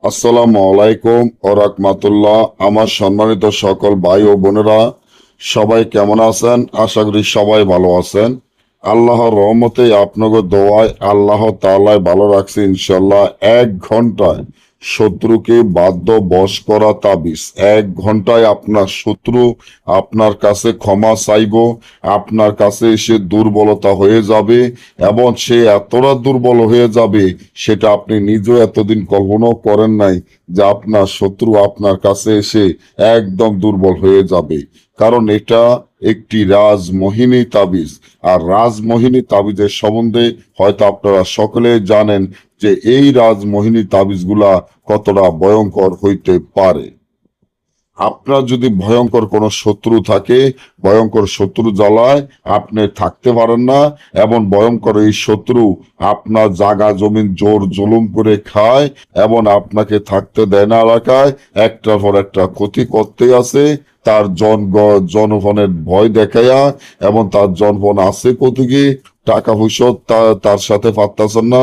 আসসালামু আলাইকুম ও রাহমাতুল্লাহ। আমার সম্মানিত সকল ভাই ও বোনেরা, সবাই কেমন আছেন? আশা করি সবাই ভালো আছেন। আল্লাহর রহমতে আপনাকে দোয়ায় আল্লাহ তাআলাই ভালো রাখছে ইনশাল্লাহ। 1 ঘন্টায় শত্রুকে বাধ্য বশ করা তাবিজ। 1 ঘন্টায় আপনার শত্রু আপনার কাছে ক্ষমা চাইব, আপনার কাছে এসে দুর্বলতা হয়ে যাবে এবং সে এতটা দুর্বল হয়ে যাবে সেটা আপনি নিজেও এতদিন কল্পনাও করেন নাই যে আপনার শত্রু আপনার কাছে এসে একদম দুর্বল হয়ে যাবে। কারণ এটা একটি রাজমোহিনী তাবিজ। আর রাজমোহিনী তাবিজের সম্বন্ধে হয়তো আপনারা সকলে জানেন যে এই রাজমোহিনী তাবিজগুলা কতটা ভয়ঙ্কর হইতে পারে। আপনার যদি ভয়ঙ্কর কোনো শত্রু থাকে, ভয়ঙ্কর শত্রু জ্বালায় আপনি থাকতে পারেন না, এবং ভয়ঙ্কর এই শত্রু আপনার জাগা জমিন জোর জুলুম করে খায় এবং আপনাকে থাকতে দেয় না এলাকায়, একটার পর একটা ক্ষতি করতে আছে। তার জনগণের ভয় দেখাইয়া এবং তার জনগণ আছে কোথেকে, টাকা পয়সা তার সাথে পারতাছেন না,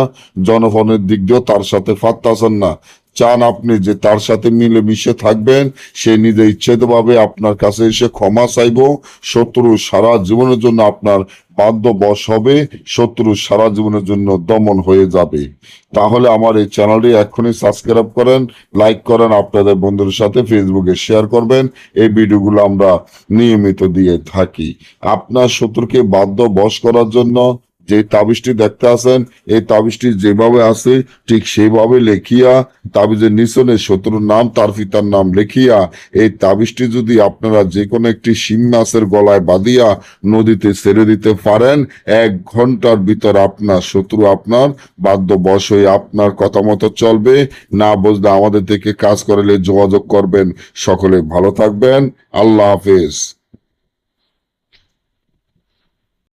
জনগণের দিক দিয়েও তার সাথে পারতাছেন না। চান আপনি যে তার সাথে মিলেমিশে থাকবেন, সে নিজে ইচ্ছাকৃতভাবে আপনার কাছে এসে ক্ষমা চাইব, শত্রু সারা জীবনের জন্য আপনার বাধ্য বশ হবে, শত্রু সারা জীবনের জন্য দমন হয়ে যাবে। তাহলে আমার এই চ্যানেলটি এখনই সাবস্ক্রাইব করেন, লাইক করেন, আপনাদের বন্ধুদের সাথে ফেসবুকে শেয়ার করবেন। এই ভিডিওগুলো আমরা নিয়মিত দিয়ে থাকি। আপনার শত্রুকে বাধ্য বশ করার জন্য যে তাবিজটি দেখতে আছেন, এই তাবিজটি যেভাবে আছে ঠিক সেইভাবে লেখিয়া তাবিজের নিচনে শত্রুর নাম তার পিতার নাম লেখিয়া এই তাবিজটি যদি আপনারা যে কোনো একটি শিং মাছের গলায় বাঁধিয়া নদীতে ছেড়ে দিতে পারেন, 1 ঘন্টার ভিতর আপনার শত্রু আপনার বাধ্য বশ হয়ে আপনার কথা মতো চলবে। না বুঝলে আমাদের থেকে কাজ করলে যোগাযোগ করবেন। সকলে ভালো থাকবেন। আল্লাহ হাফেজ।